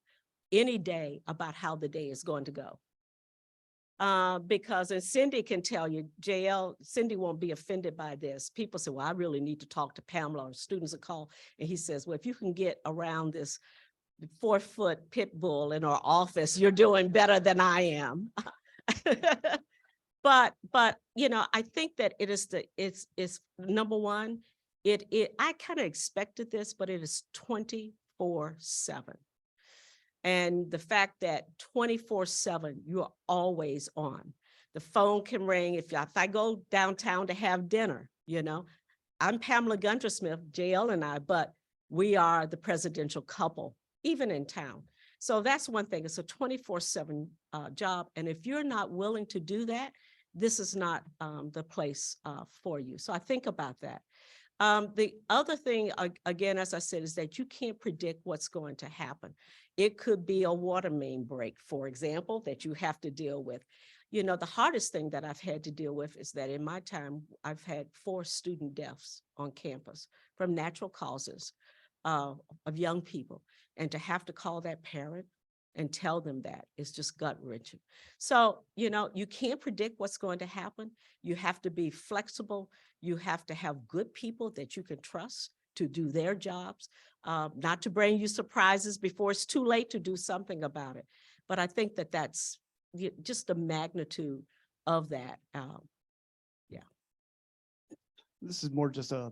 any day about how the day is going to go. Because, and Cindy can tell you, JL, Cindy won't be offended by this. People say, well, I really need to talk to Pamela, or students will call. And he says, well, if you can get around this 4-foot pit bull in our office, you're doing better than I am. But, you know, I think that it is it's number one, I kind of expected this, but it is 24/7. And the fact that 24/7, you're always on. The phone can ring. If I go downtown to have dinner, you know, I'm Pamela Gunter-Smith, JL and I, but we are the presidential couple, even in town. So that's one thing. It's a 24/7 job. And if you're not willing to do that, this is not the place for you. So I think about that. The other thing, again, as I said, is that you can't predict what's going to happen. It could be a water main break, for example, that you have to deal with. You know, the hardest thing that I've had to deal with is that in my time, I've had 4 student deaths on campus from natural causes of young people. And to have to call that parent and tell them that is just gut-wrenching. So, you know, you can't predict what's going to happen. You have to be flexible. You have to have good people that you can trust to do their jobs, not to bring you surprises before it's too late to do something about it. But I think that that's just the magnitude of that. Yeah. This is more just a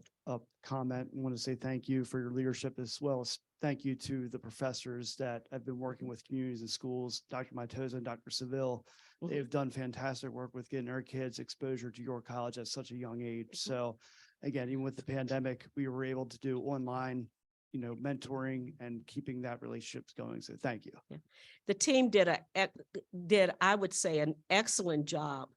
comment. I want to say thank you for your leadership, as well as thank you to the professors that have been working with communities and schools, Dr. Maitosa and Dr. Seville. They have done fantastic work with getting our kids exposure to York College at such a young age. So again, even with the pandemic, we were able to do online, you know, mentoring and keeping that relationships going. So thank you. Yeah. The team did I would say, an excellent job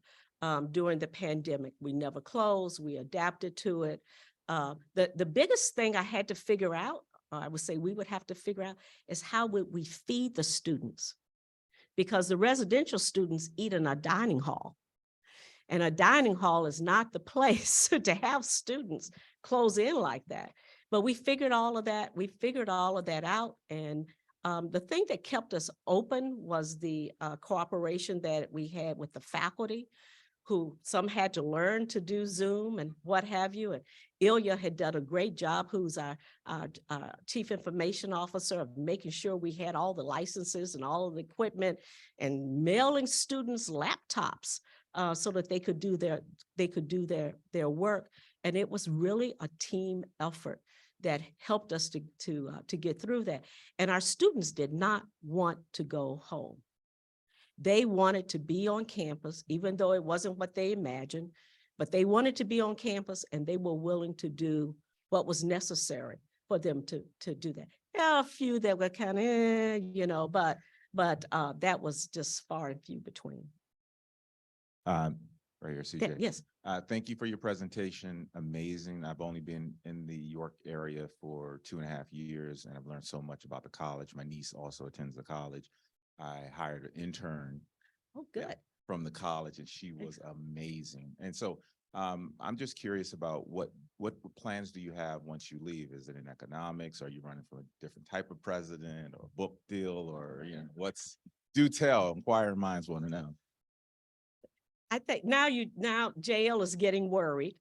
during the pandemic. We never closed, we adapted to it. The biggest thing I had to figure out, I would say we would have to figure out, is how would we feed the students? Because the residential students eat in a dining hall. And a dining hall is not the place to have students close in like that. But we figured all of that. We figured all of that out. And the thing that kept us open was the cooperation that we had with the faculty, who some had to learn to do Zoom and what have you. And Ilya had done a great job, who's our chief information officer, of making sure we had all the licenses and all of the equipment and mailing students laptops so that they could do their work. And it was really a team effort that helped us to get through that. And our students did not want to go home. They wanted to be on campus, even though it wasn't what they imagined, but they wanted to be on campus, and they were willing to do what was necessary for them to do that. There are a few that were kind of, but that was just far and few between. Right here, CJ. Yes. Thank you for your presentation. Amazing. I've only been in the York area for 2.5 years, and I've learned so much about the college. My niece also attends the college. I hired an intern Oh, good. from the college, and she was amazing. And so I'm just curious about what plans do you have once you leave? Is it in economics? Are you running for a different type of president or book deal, or do tell, inquiring minds want to know. I think now JL is getting worried,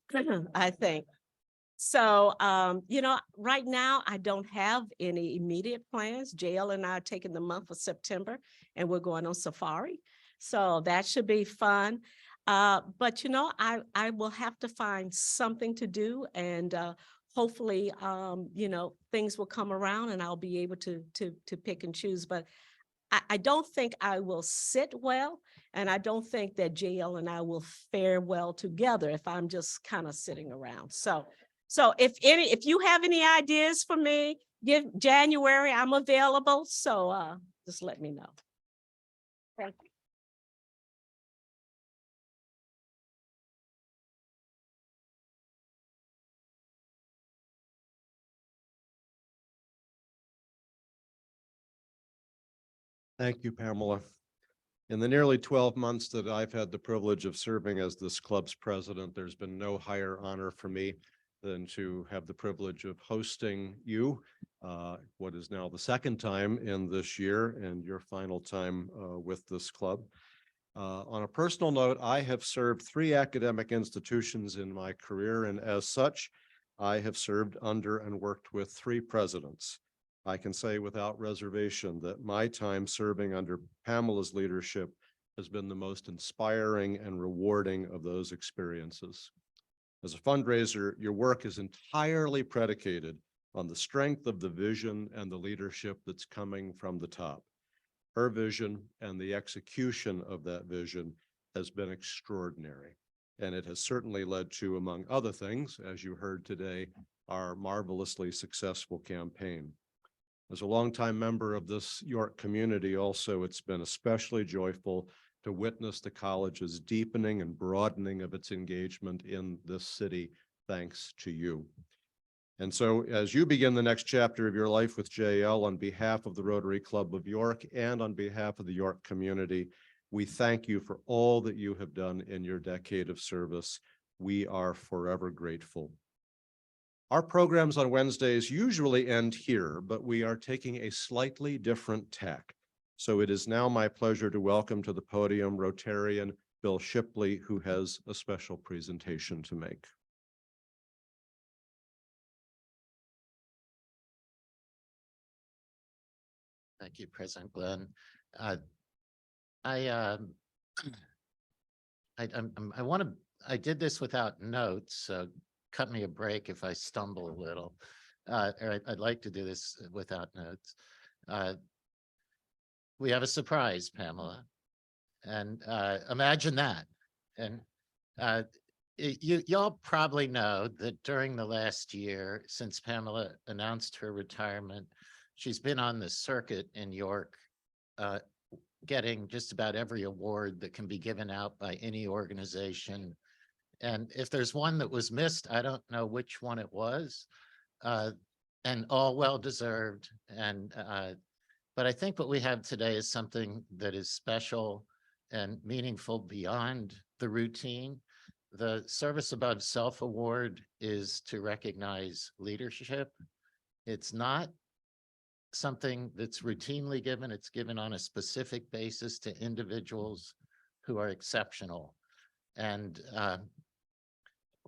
I think. So, right now I don't have any immediate plans. JL and I are taking the month of September, and we're going on safari. So that should be fun. But I will have to find something to do, and hopefully, things will come around and I'll be able to pick and choose. But I don't think I will sit well, and I don't think that JL and I will fare well together if I'm just kind of sitting around. So if you have any ideas for me, give January, I'm available. So just let me know. Thank you. Thank you, Pamela. In the nearly 12 months that I've had the privilege of serving as this club's president, there's been no higher honor for me than to have the privilege of hosting you, what is now the second time in this year and your final time with this club. On a personal note, I have served 3 academic institutions in my career, and as such, I have served under and worked with 3 presidents. I can say without reservation that my time serving under Pamela's leadership has been the most inspiring and rewarding of those experiences. As a fundraiser, your work is entirely predicated on the strength of the vision and the leadership that's coming from the top. Her vision and the execution of that vision has been extraordinary, and it has certainly led to, among other things, as you heard today, our marvelously successful campaign. As a longtime member of this York community also, it's been especially joyful to witness the college's deepening and broadening of its engagement in this city, thanks to you. And so as you begin the next chapter of your life with JL, on behalf of the Rotary Club of York and on behalf of the York community, we thank you for all that you have done in your decade of service. We are forever grateful. Our programs on Wednesdays usually end here, but we are taking a slightly different tack. So it is now my pleasure to welcome to the podium Rotarian Bill Shipley, who has a special presentation to make. Thank you, President Glenn. I did this without notes, so cut me a break if I stumble a little. Or I'd like to do this without notes. We have a surprise, Pamela, and imagine that. And y'all probably know that during the last year, since Pamela announced her retirement, she's been on the circuit in York, getting just about every award that can be given out by any organization. And if there's one that was missed, I don't know which one it was, and all well-deserved. And but I think what we have today is something that is special and meaningful beyond the routine. The Service Above Self Award is to recognize leadership. It's not something that's routinely given. It's given on a specific basis to individuals who are exceptional. And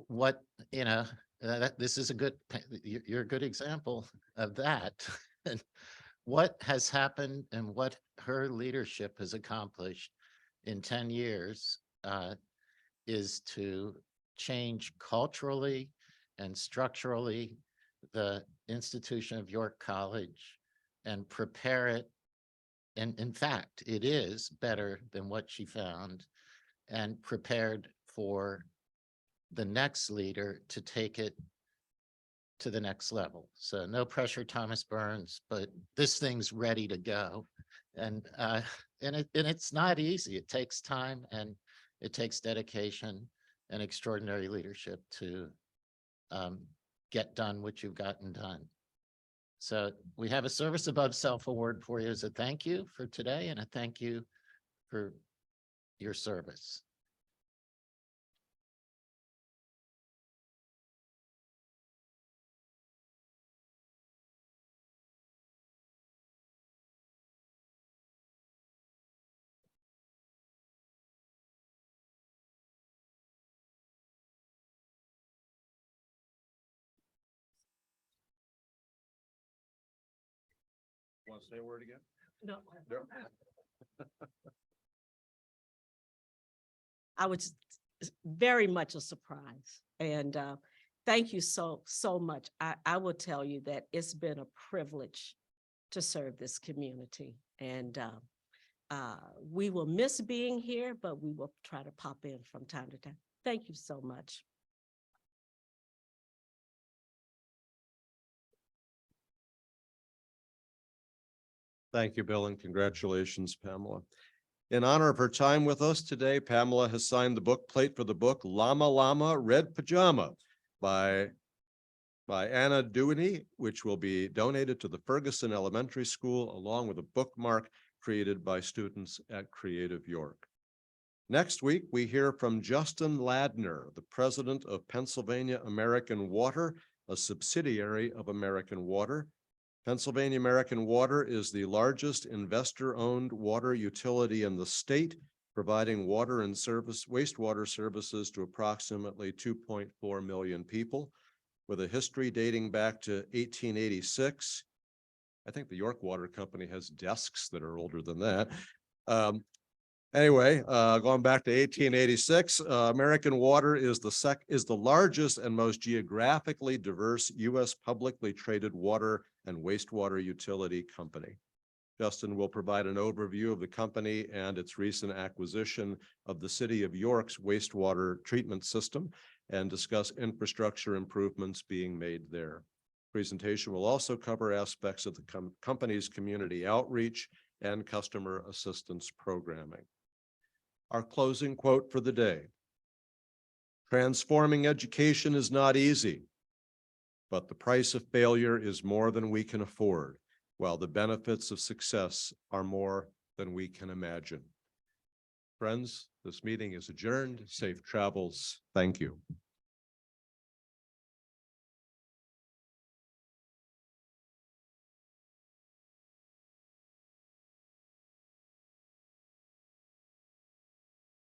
what, you know, this is a good, you're a good example of that. And what has happened and what her leadership has accomplished in 10 years is to change culturally and structurally the institution of York College and prepare it. And in fact, it is better than what she found, and prepared for the next leader to take it to the next level. So no pressure, Thomas Burns, but this thing's ready to go. And it's not easy. It takes time and it takes dedication and extraordinary leadership to get done what you've gotten done. So we have a Service Above Self award for you as a thank you for today and a thank you for your service. Want to say a word again? No. No. I was very much a surprise. And thank you so much. I will tell you that it's been a privilege to serve this community. And we will miss being here, but we will try to pop in from time to time. Thank you so much. Thank you, Bill, and congratulations, Pamela. In honor of her time with us today, Pamela has signed the book plate for the book Llama Llama Red Pajama by Anna Dewey, which will be donated to the Ferguson Elementary School, along with a bookmark created by students at Creative York. Next week, we hear from Justin Ladner, the president of Pennsylvania American Water, a subsidiary of American Water. Pennsylvania American Water is the largest investor-owned water utility in the state, providing water and wastewater services to approximately 2.4 million people. With a history dating back to 1886. I think the York Water Company has desks that are older than that. Anyway, going back to 1886, American Water is the largest and most geographically diverse U.S. publicly traded water and wastewater utility company. Justin will provide an overview of the company and its recent acquisition of the City of York's wastewater treatment system and discuss infrastructure improvements being made there. Presentation will also cover aspects of the company's community outreach and customer assistance programming. Our closing quote for the day: transforming education is not easy, but the price of failure is more than we can afford, while the benefits of success are more than we can imagine. Friends, this meeting is adjourned. Safe travels. Thank you.